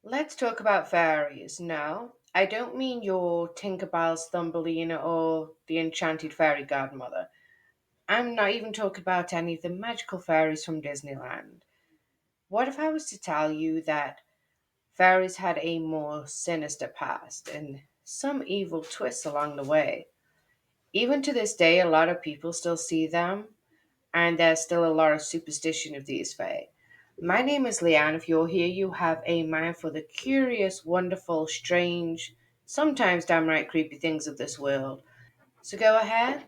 Let's talk about fairies. No, I don't mean your Tinkerbell's Thumbelina or the enchanted fairy godmother. I'm not even talking about any of the magical fairies from Disneyland. What if I was to tell you that fairies had a more sinister past and some evil twists along the way? Even to this day, a lot of people still see them, and there's still a lot of superstition of these fae. My name is Leanne. If you're here, you have a mind for the curious, wonderful, strange, sometimes downright creepy things of this world. So go ahead,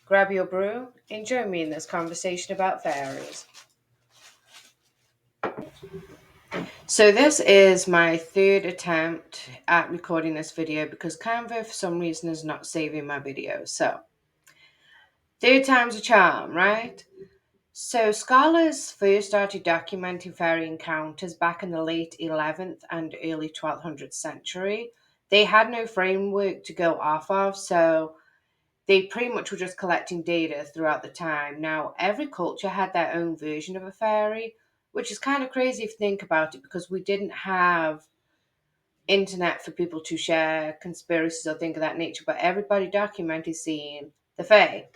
grab your brew, and join me in this conversation about fairies. So this is my third attempt at recording this video because Canva for some reason is not saving my video. So third time's a charm, right? So, scholars first started documenting fairy encounters back in the late 11th and early 1200th century. They had no framework to go off of, so they pretty much were just collecting data throughout the time. Now, every culture had their own version of a fairy, which is kind of crazy if you think about it because we didn't have internet for people to share conspiracies or things of that nature, but everybody documented seeing the fae.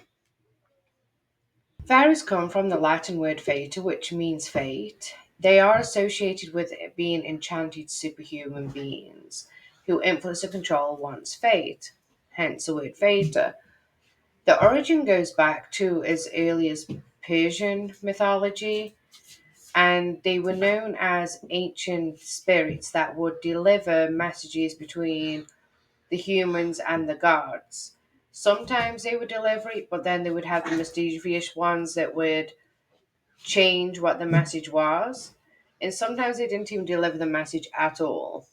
Fairies come from the Latin word fata, which means fate. They are associated with being enchanted superhuman beings who influence and control one's fate, hence the word fata. The origin goes back to as early as Persian mythology, and they were known as ancient spirits that would deliver messages between the humans and the gods. Sometimes they would deliver it, but then they would have the mysterious ones that would change what the message was. And sometimes they didn't even deliver the message at all.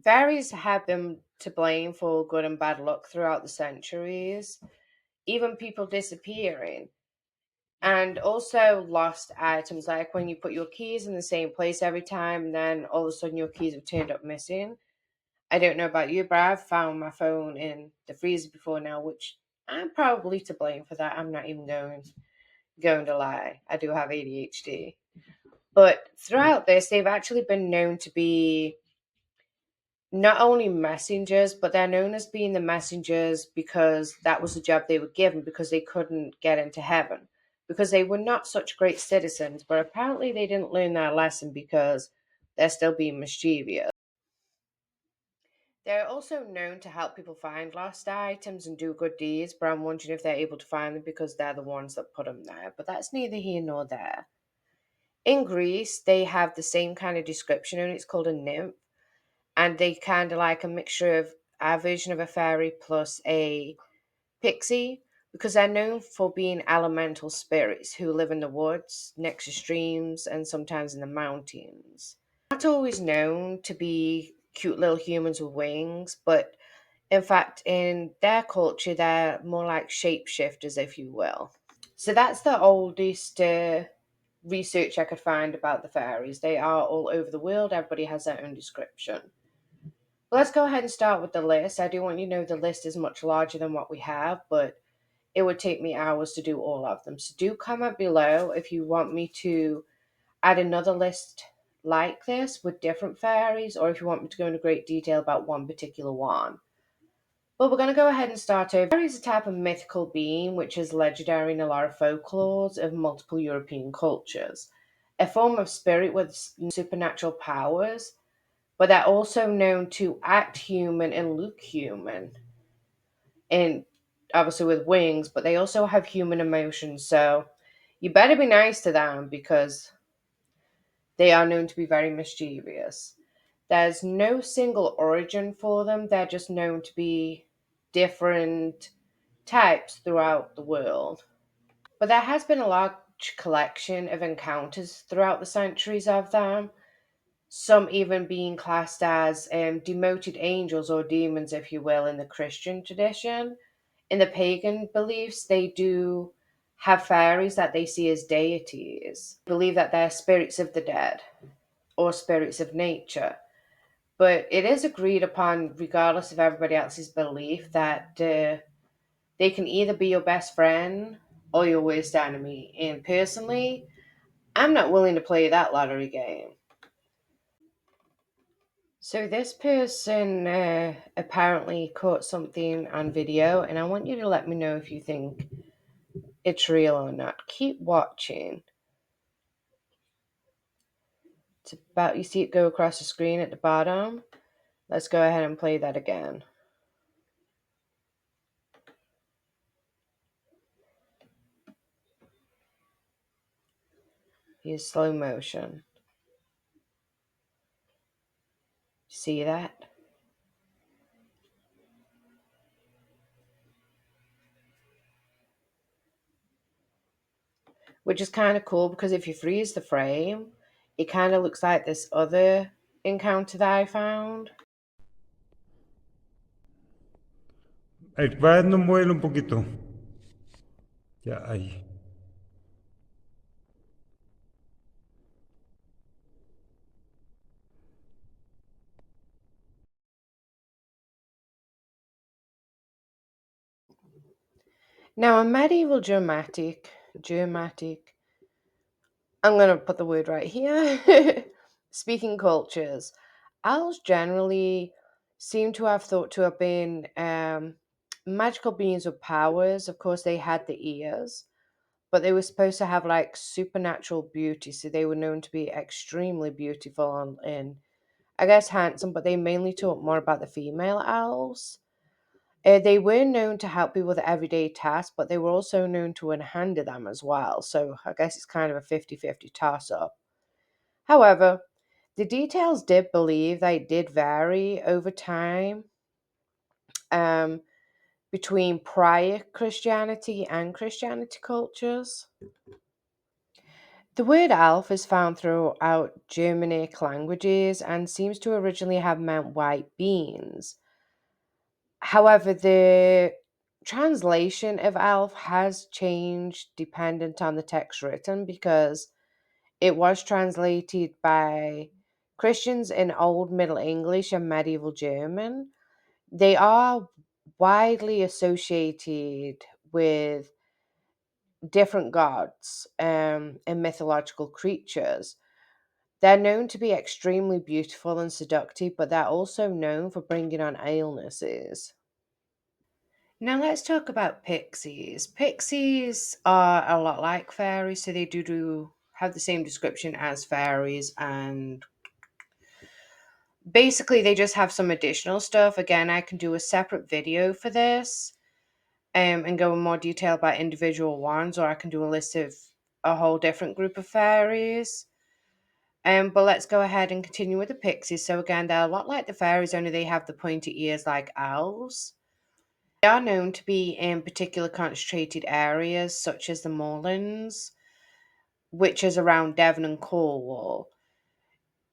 Fairies have been to blame for good and bad luck throughout the centuries, even people disappearing. And also lost items, like when you put your keys in the same place every time, and then all of a sudden your keys have turned up missing. I don't know about you, but I've found my phone in the freezer before now, which I'm probably to blame for that. I'm not even going to lie. I do have ADHD. But throughout this, they've actually been known to be not only messengers, but they're known as being the messengers because that was the job they were given because they couldn't get into heaven. Because they were not such great citizens, but apparently they didn't learn that lesson because they're still being mischievous. They're also known to help people find lost items and do good deeds, but I'm wondering if they're able to find them because they're the ones that put them there. But that's neither here nor there. In Greece, they have the same kind of description, and it's called a nymph, and they kind of like a mixture of a version of a fairy plus a pixie because they're known for being elemental spirits who live in the woods, next to streams, and sometimes in the mountains. Not always known to be cute little humans with wings, but in fact, in their culture, they're more like shapeshifters, if you will. So that's the oldest research I could find about the fairies. They are all over the world. Everybody has their own description. Let's go ahead and start with the list. I do want you to know the list is much larger than what we have, but it would take me hours to do all of them. So do comment below if you want me to add another list like this with different fairies, or if you want me to go into great detail about one particular one. Well, we're going to go ahead and start over. Fairy is a type of mythical being which is legendary in a lot of folklores of multiple European cultures. A form of spirit with supernatural powers, but they're also known to act human and look human, and obviously with wings, but they also have human emotions. So you better be nice to them because they are known to be very mischievous. There's no single origin for them, they're just known to be different types throughout the world. But there has been a large collection of encounters throughout the centuries of them, some even being classed as demoted angels or demons, if you will, in the Christian tradition. In the pagan beliefs, they do have fairies that they see as deities. They believe that they're spirits of the dead or spirits of nature. But it is agreed upon, regardless of everybody else's belief, that they can either be your best friend or your worst enemy. And personally, I'm not willing to play that lottery game. So this person apparently caught something on video, and I want you to let me know if you think it's real or not. Keep watching. It's about, you see it go across the screen at the bottom. Let's go ahead and play that again. Here's slow motion. See that? Which is kind of cool because if you freeze the frame, it kind of looks like this other encounter that I found. Va dando un vuelo un poquito. Ya, ahí. Now, a medieval dramatic, I'm going to put the word right here, speaking cultures, owls generally seem to have thought to have been magical beings with powers. Of course, they had the ears, but they were supposed to have like supernatural beauty. So they were known to be extremely beautiful and I guess handsome, but they mainly talk more about the female owls. They were known to help people with everyday tasks, but they were also known to unhandle them as well. So I guess it's kind of a 50-50 toss up. However, the details did believe they did vary over time um, between prior Christianity and Christianity cultures. The word elf is found throughout Germanic languages and seems to originally have meant white beings. However, the translation of elf has changed dependent on the text written because it was translated by Christians in Old Middle English and Medieval German. They are widely associated with different gods and mythological creatures. They're known to be extremely beautiful and seductive, but they're also known for bringing on illnesses. Now let's talk about pixies. Pixies are a lot like fairies, so they do have the same description as fairies, and basically they just have some additional stuff. Again, I can do a separate video for this, and go in more detail about individual ones, or I can do a list of a whole different group of fairies. But let's go ahead and continue with the pixies. So again, they're a lot like the fairies, only they have the pointy ears like owls. They are known to be in particular concentrated areas, such as the Moorlands, which is around Devon and Cornwall,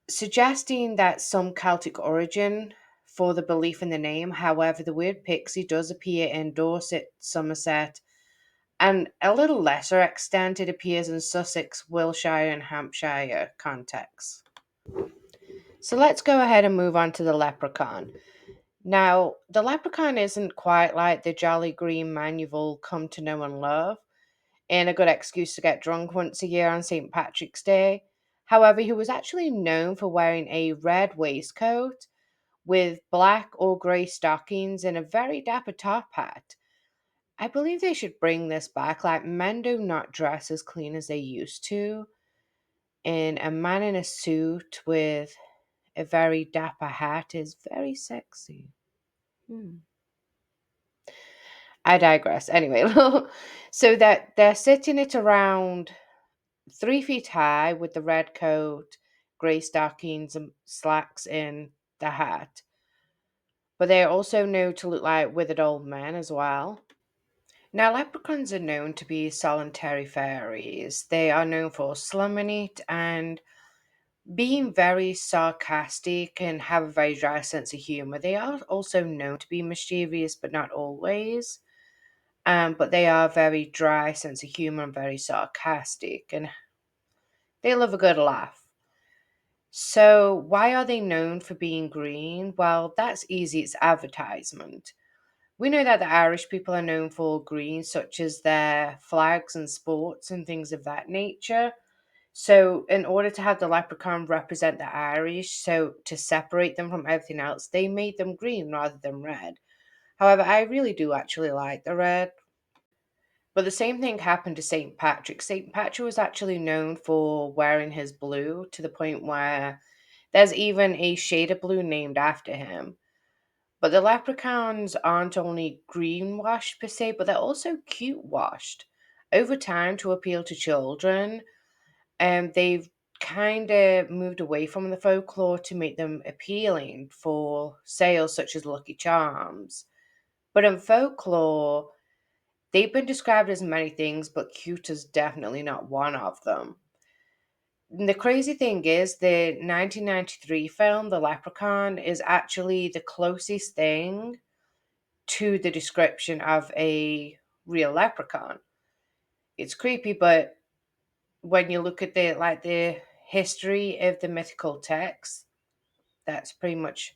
suggesting that some Celtic origin for the belief in the name. However, the word pixie does appear in Dorset, Somerset, and a little lesser extent, it appears in Sussex, Wiltshire, and Hampshire contexts. So let's go ahead and move on to the leprechaun. Now, the leprechaun isn't quite like the jolly green man you've all come to know and love, and a good excuse to get drunk once a year on St. Patrick's Day. However, he was actually known for wearing a red waistcoat with black or grey stockings and a very dapper top hat. I believe they should bring this back. Like, men do not dress as clean as they used to, and a man in a suit with a very dapper hat is very sexy. Hmm. I digress. Anyway, so that they're sitting at around 3 feet high with the red coat, grey stockings, and slacks in the hat. But they are also known to look like withered old men as well. Now, leprechauns are known to be solitary fairies. They are known for slumming it and being very sarcastic and have a very dry sense of humor. They are also known to be mischievous, but not always. But they are very dry sense of humor and very sarcastic, and they love a good laugh. So, why are they known for being green? Well, that's easy, it's advertisement. We know that the Irish people are known for green, such as their flags and sports and things of that nature. So, in order to have the leprechaun represent the Irish, so to separate them from everything else, they made them green rather than red. However, I really do actually like the red. But the same thing happened to St. Patrick. St. Patrick was actually known for wearing his blue to the point where there's even a shade of blue named after him. But the leprechauns aren't only greenwashed per se, but they're also cute washed. Over time, to appeal to children, they've kind of moved away from the folklore to make them appealing for sales such as Lucky Charms. But in folklore, they've been described as many things, but cute is definitely not one of them. And the crazy thing is, the 1993 film, The Leprechaun, is actually the closest thing to the description of a real leprechaun. It's creepy, but when you look at the history of the mythical text, that's pretty much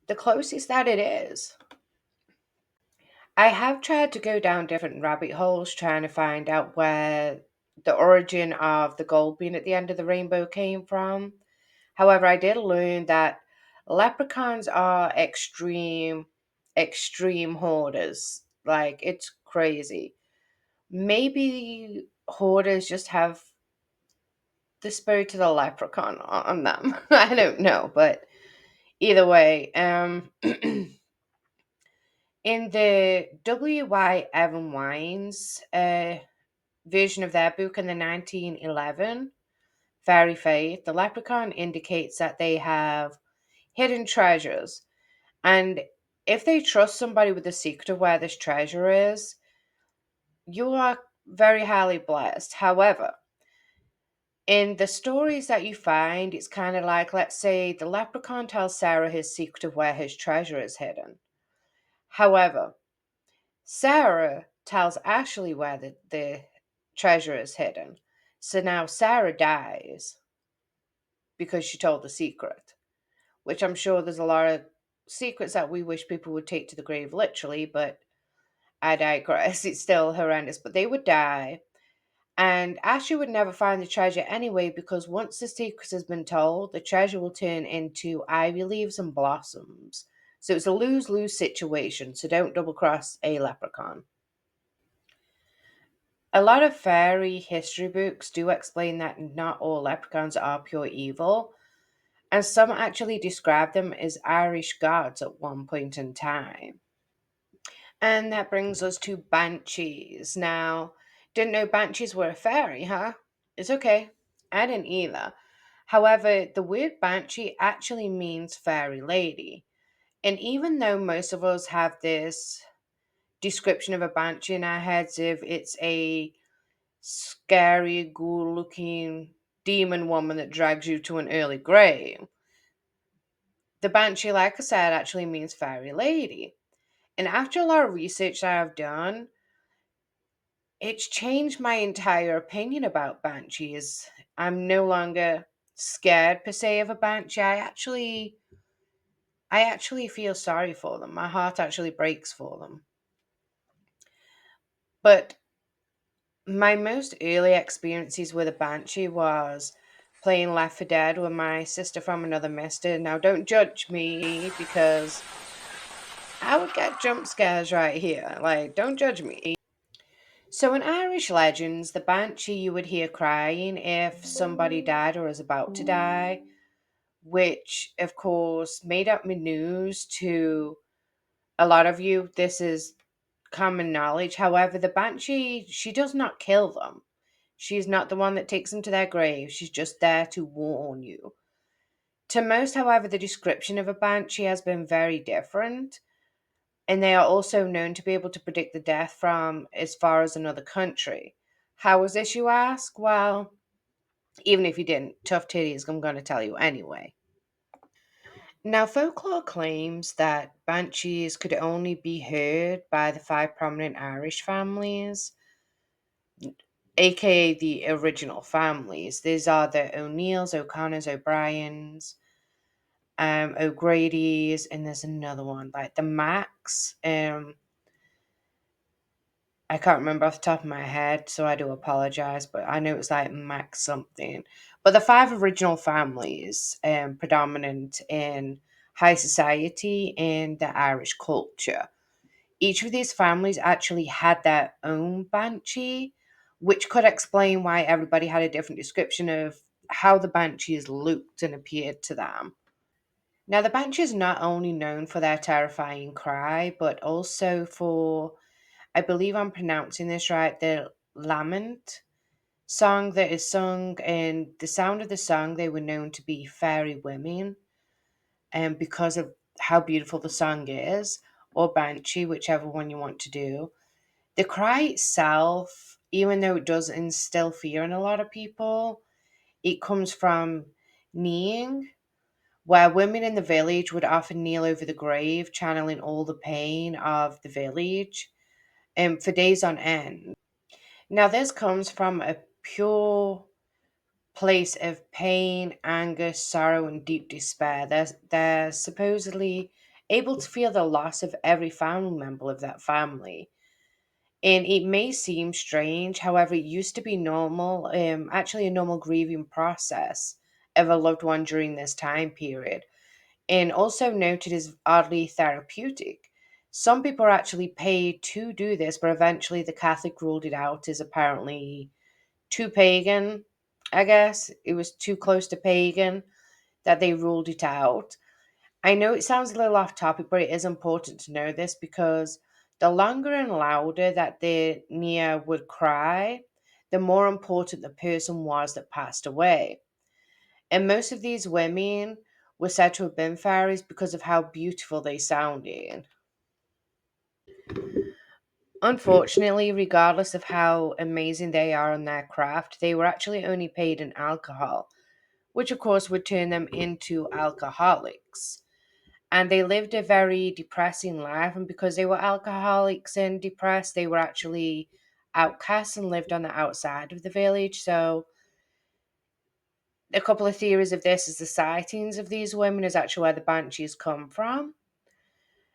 the closest that it is. I have tried to go down different rabbit holes trying to find out where the origin of the gold being at the end of the rainbow came from. However, I did learn that leprechauns are extreme hoarders. Like, it's crazy. Maybe hoarders just have the spirit of the leprechaun on them. I don't know, but either way, in the W.Y. Evan Wines version of their book in the 1911 Fairy Faith, the leprechaun indicates that they have hidden treasures. And if they trust somebody with the secret of where this treasure is, you are very highly blessed. However, in the stories that you find, it's kind of like, let's say, the leprechaun tells Sarah his secret of where his treasure is hidden. However, Sarah tells Ashley where the treasure is hidden. So now Sarah dies because she told the secret, which I'm sure there's a lot of secrets that we wish people would take to the grave literally, but I digress. It's still horrendous. But they would die. And Ashley would never find the treasure anyway, because once the secret has been told, the treasure will turn into ivy leaves and blossoms. So it's a lose lose situation. So don't double cross a leprechaun. A lot of fairy history books do explain that not all leprechauns are pure evil, and some actually describe them as Irish gods at one point in time. And that brings us to banshees. Now, didn't know banshees were a fairy, huh? It's okay. I didn't either. However, the word banshee actually means fairy lady. And even though most of us have this description of a banshee in our heads, if it's a scary, ghoul looking demon woman that drags you to an early grave, the banshee, like I said, actually means fairy lady. And after a lot of research that I've done, it's changed my entire opinion about banshees. I'm no longer scared per se of a banshee. I actually feel sorry for them. My heart actually breaks for them. But my most early experiences with a banshee was playing Left 4 Dead with my sister from another mister. Now don't judge me because I would get jump scares right here. Like, don't judge me. So, in Irish legends, the banshee you would hear crying if somebody died or was about to die, which of course made up the news to a lot of you. This is common knowledge. However, the banshee, she does not kill them. She's not the one that takes them to their grave. She's just there to warn you. To most, however, the description of a banshee has been very different, and they are also known to be able to predict the death from as far as another country. How is this, you ask? Well, even if you didn't, tough titties, I'm going to tell you anyway. Now, folklore claims that banshees could only be heard by the five prominent Irish families, aka the original families. These are the O'Neills, O'Connors, O'Briens, O'Grady's, and there's another one like the Macs. I can't remember off the top of my head, so I do apologize, but I know it's like Max something. But the five original families, predominant in high society and the Irish culture. Each of these families actually had their own banshee, which could explain why everybody had a different description of how the banshees looked and appeared to them. Now, the banshee is not only known for their terrifying cry, but also for, I believe I'm pronouncing this right, the lament song that is sung, and the sound of the song they were known to be fairy women, and because of how beautiful the song is, or banshee, whichever one you want to do. The cry itself, even though it does instill fear in a lot of people, it comes from kneeling, where women in the village would often kneel over the grave, channeling all the pain of the village, for days on end. Now, this comes from a pure place of pain, anger, sorrow, and deep despair. They're supposedly able to feel the loss of every family member of that family. And it may seem strange, however, it used to be normal, actually a normal grieving process of a loved one during this time period, and also noted as oddly therapeutic. Some people are actually paid to do this, but eventually the Catholic ruled it out as apparently too pagan, I guess. It was too close to pagan that they ruled it out. I know it sounds a little off topic, but it is important to know this because the longer and louder that the Nia would cry, the more important the person was that passed away. And most of these women were said to have been fairies because of how beautiful they sounded. Unfortunately, regardless of how amazing they are on their craft, they were actually only paid in alcohol, which of course would turn them into alcoholics. And they lived a very depressing life, and because they were alcoholics and depressed, they were actually outcasts and lived on the outside of the village. So a couple of theories of this is the sightings of these women is actually where the banshees come from.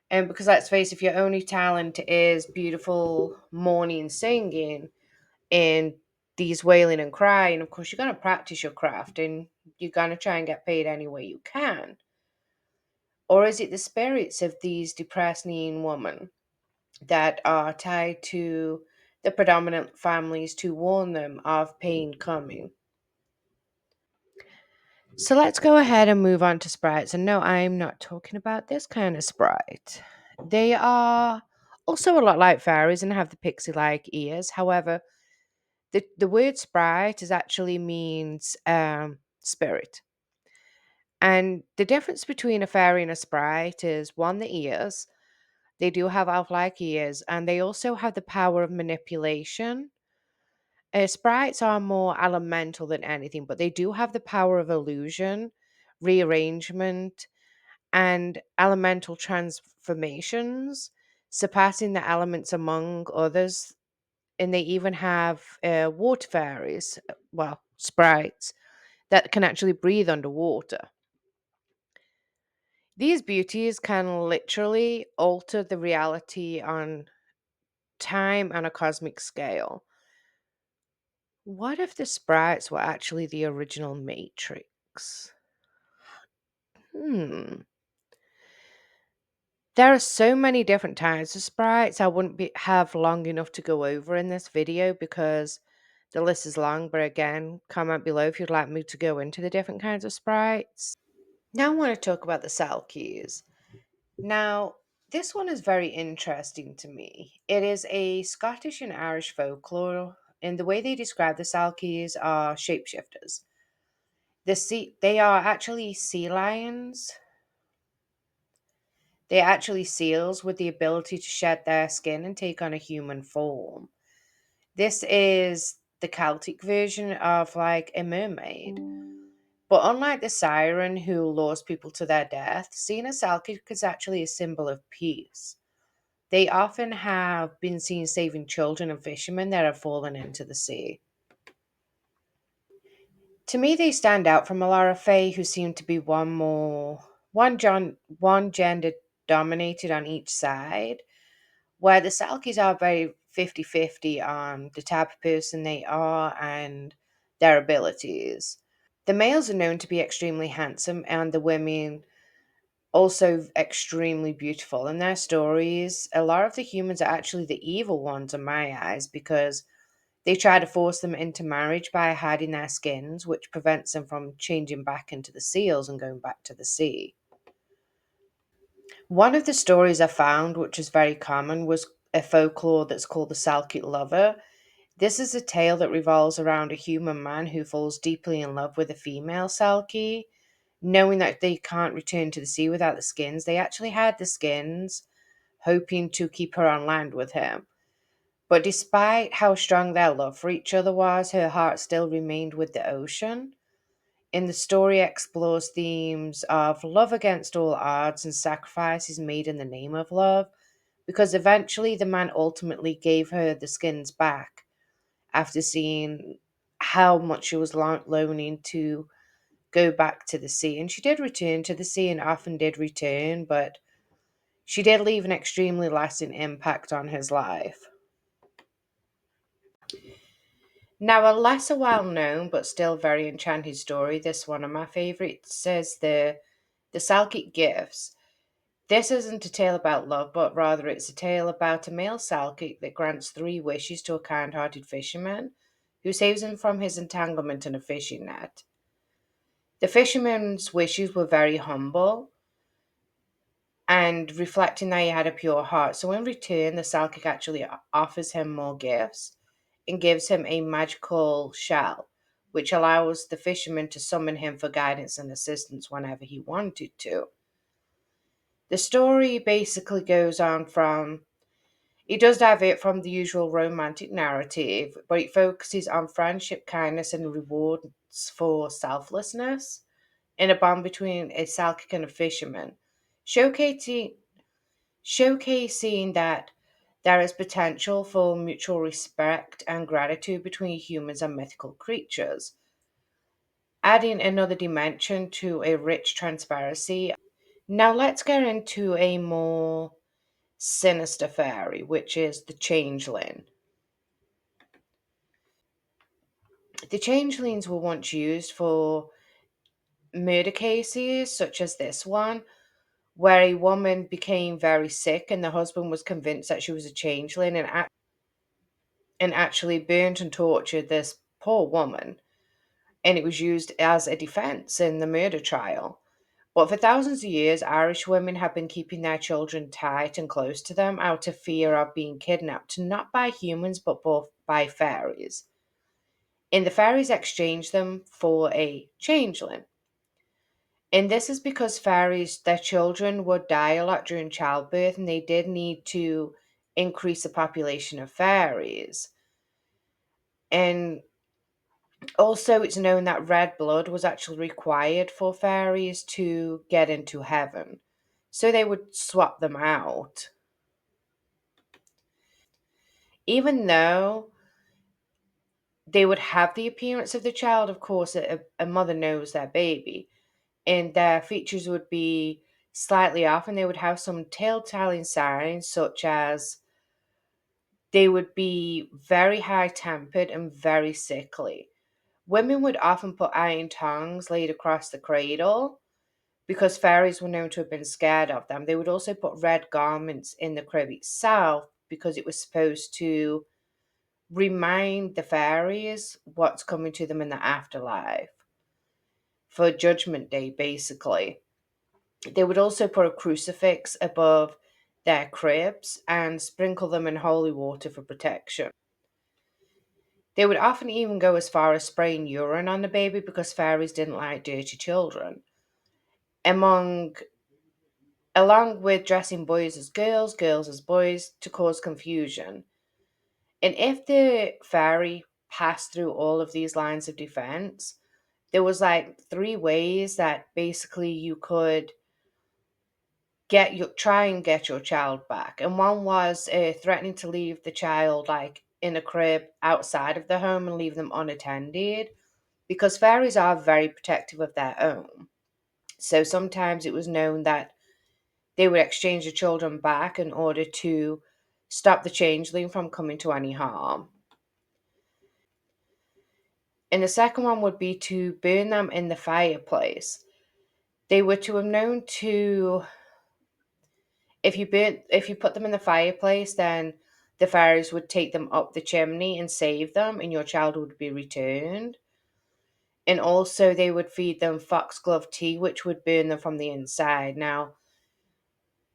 And because let's face it, if your only talent is beautiful mourning singing and these wailing and crying, of course you're going to practice your craft and you're going to try and get paid any way you can. Or is it the spirits of these depressed needing women that are tied to the predominant families to warn them of pain coming? So let's go ahead and move on to sprites. And no, I'm not talking about this kind of sprite. They are also a lot like fairies and have the pixie like ears. However, the word sprite is actually means spirit. And the difference between a fairy and a sprite is one, the ears. They do have elf like ears, and they also have the power of manipulation. Sprites are more elemental than anything, but they do have the power of illusion, rearrangement, and elemental transformations, surpassing the elements among others. And they even have water fairies, well, sprites, that can actually breathe underwater. These beauties can literally alter the reality on time and a cosmic scale. What if the sprites were actually the original Matrix? Hmm. There are so many different types of sprites. I wouldn't have long enough to go over in this video because the list is long. But again, comment below if you'd like me to go into the different kinds of sprites. Now I want to talk about the Salkies. Now, this one is very interesting to me. It is a Scottish and Irish folklore, and the way they describe the Salkies are shapeshifters. They are actually sea lions. They're actually seals with the ability to shed their skin and take on a human form. This is the Celtic version of like a mermaid. But unlike the siren who lures people to their death, seeing a Selkie is actually a symbol of peace. They often have been seen saving children and fishermen that have fallen into the sea. To me, they stand out from a lot of Fae who seem to be one gender dominated on each side, where the Selkies are very 50-50 on the type of person they are and their abilities. The males are known to be extremely handsome, and the women also extremely beautiful. In their stories, a lot of the humans are actually the evil ones in my eyes because they try to force them into marriage by hiding their skins, which prevents them from changing back into the seals and going back to the sea. One of the stories I found, which is very common, was a folklore that's called the Salkit Lover. This is a tale that revolves around a human man who falls deeply in love with a female Salki. Knowing that they can't return to the sea without the skins, they actually had the skins, hoping to keep her on land with him. But despite how strong their love for each other was, her heart still remained with the ocean. In the story explores themes of love against all odds and sacrifices made in the name of love, because eventually the man ultimately gave her the skins back after seeing how much she was loaning to go back to the sea. And she did return to the sea and often did return, but she did leave an extremely lasting impact on his life. Now, a lesser well known but still very enchanting story, this one of my favorites, says the Salkit Gifts. This isn't a tale about love, but rather it's a tale about a male Salkit that grants three wishes to a kind hearted fisherman who saves him from his entanglement in a fishing net. The fisherman's wishes were very humble and reflecting that he had a pure heart. So, in return, the Salkik actually offers him more gifts and gives him a magical shell, which allows the fisherman to summon him for guidance and assistance whenever he wanted to. The story basically goes on from it does divert from the usual romantic narrative, but it focuses on friendship, kindness, and rewards for selflessness in a bond between a Salkik and a fisherman, showcasing showcasing that there is potential for mutual respect and gratitude between humans and mythical creatures, adding another dimension to a rich transparency. Now, let's get into a more sinister fairy, which is the changeling. The changelings were once used for murder cases, such as this one, where a woman became very sick and the husband was convinced that she was a changeling and actually burnt and tortured this poor woman. And it was used as a defense in the murder trial. But for thousands of years, Irish women have been keeping their children tight and close to them out of fear of being kidnapped, not by humans, but both by fairies. And the fairies exchange them for a changeling. And this is because fairies, their children would die a lot during childbirth, and they did need to increase the population of fairies. And also, it's known that red blood was actually required for fairies to get into heaven. So they would swap them out. Even though they would have the appearance of the child, of course, a mother knows their baby, and their features would be slightly off, and they would have some telltale signs, such as they would be very high tempered and very sickly. Women would often put iron tongues laid across the cradle because fairies were known to have been scared of them. They would also put red garments in the crib itself because it was supposed to remind the fairies what's coming to them in the afterlife for Judgment Day, basically. They would also put a crucifix above their cribs and sprinkle them in holy water for protection. They would often even go as far as spraying urine on the baby because fairies didn't like dirty children. Among Along with dressing boys as girls, girls as boys to cause confusion. And if the fairy passed through all of these lines of defense, there was like three ways that basically you could try and get your child back. And one was threatening to leave the child like in a crib outside of the home and leave them unattended because fairies are very protective of their own. So sometimes it was known that they would exchange the children back in order to stop the changeling from coming to any harm. And the second one would be to burn them in the fireplace. They were to have known to, if you put them in the fireplace, then the fairies would take them up the chimney and save them, and your child would be returned. And also, they would feed them foxglove tea, which would burn them from the inside. Now,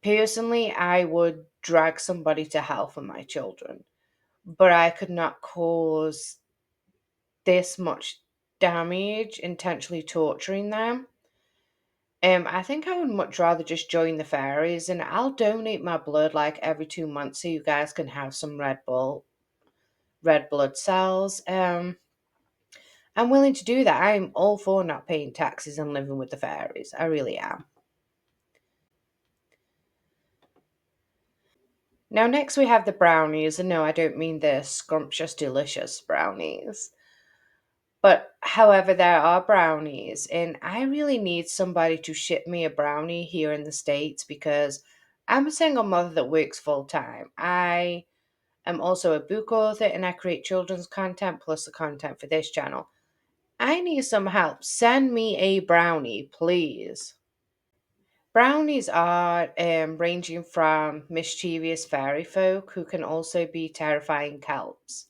personally, I would drag somebody to hell for my children, but I could not cause this much damage intentionally torturing them. I think I would much rather just join the fairies, and I'll donate my blood like every 2 months so you guys can have some red blood cells. I'm willing to do that. I'm all for not paying taxes and living with the fairies. I really am. Now, next we have the brownies, and no, I don't mean the scrumptious, delicious brownies. But however, there are brownies, and I really need somebody to ship me a brownie here in the States because I'm a single mother that works full time. I am also a book author and I create children's content plus the content for this channel. I need some help. Send me a brownie, please. Brownies are ranging from mischievous fairy folk who can also be terrifying kelps.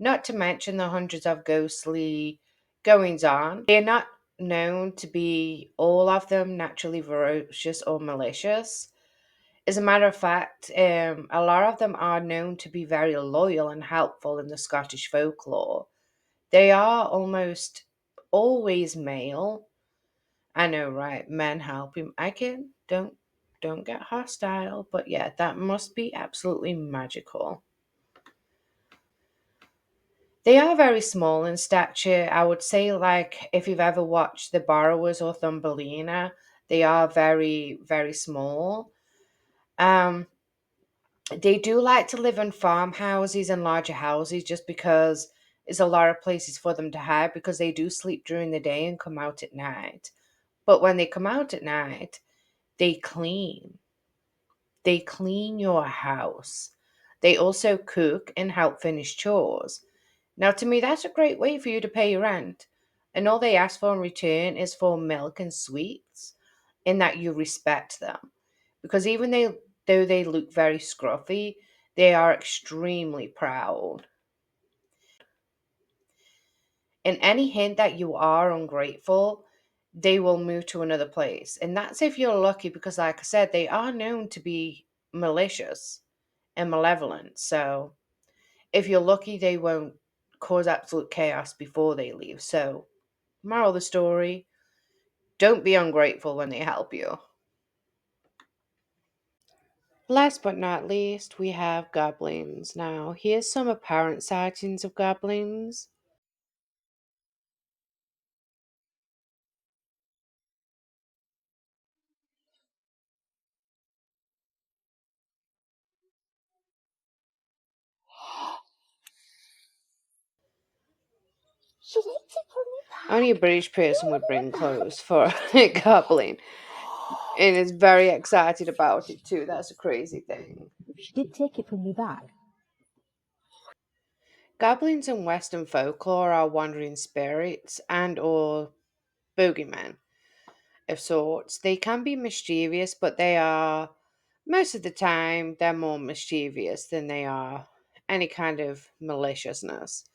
Not to mention the hundreds of ghostly goings on. They are not known to be all of them naturally ferocious or malicious. As a matter of fact, a lot of them are known to be very loyal and helpful in the Scottish folklore. They are almost always male. I know, right? Men helping. I can don't get hostile, but yeah, that must be absolutely magical. They are very small in stature. I would say, like, if you've ever watched The Borrowers or Thumbelina, they are very, very small. Um, they do like to live in farmhouses and larger houses just because there's a lot of places for them to hide because they do sleep during the day and come out at night. But when they come out at night, they clean. They clean your house. They also cook and help finish chores. Now, to me, that's a great way for you to pay your rent. And all they ask for in return is for milk and sweets, in that you respect them. Because though they look very scruffy, they are extremely proud. And any hint that you are ungrateful, they will move to another place. And that's if you're lucky, because, like I said, they are known to be malicious and malevolent. So if you're lucky, they won't cause absolute chaos before they leave. So, moral of the story, don't be ungrateful when they help you. Last but not least, we have goblins. Now, here's some apparent sightings of goblins. Only a British person would bring clothes for a goblin, and is very excited about it too. That's a crazy thing. She did take it from me back. Goblins in Western folklore are wandering spirits and or boogeymen of sorts. They can be mischievous, but they are most of the time they're more mischievous than they are any kind of maliciousness.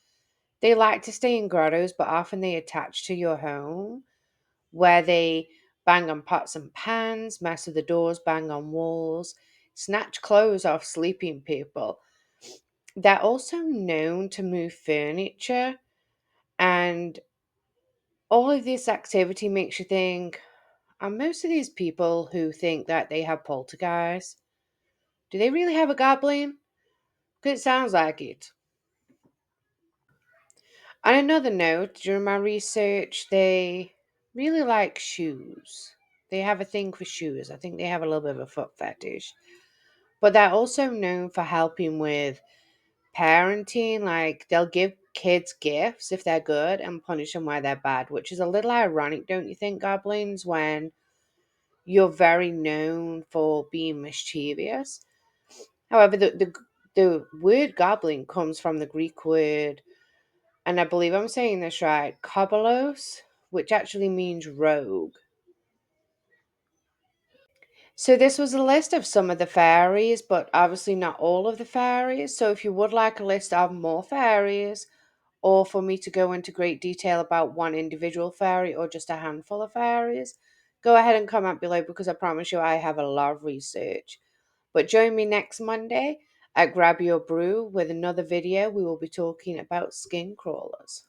They like to stay in grottos, but often they attach to your home where they bang on pots and pans, mess with the doors, bang on walls, snatch clothes off sleeping people. They're also known to move furniture, and all of this activity makes you think, are most of these people who think that they have poltergeist, do they really have a goblin? Because it sounds like it. On another note, during my research, they really like shoes. They have a thing for shoes. I think they have a little bit of a foot fetish. But they're also known for helping with parenting. Like, they'll give kids gifts if they're good and punish them where they're bad, which is a little ironic, don't you think, goblins, when you're very known for being mischievous? However, the word goblin comes from the Greek word, and I believe I'm saying this right, kobolos, which actually means rogue. So this was a list of some of the fairies, but obviously not all of the fairies. So if you would like a list of more fairies, or for me to go into great detail about one individual fairy or just a handful of fairies, go ahead and comment below because I promise you I have a lot of research. But join me next Monday at Grab Your Brew with another video. We will be talking about skin crawlers.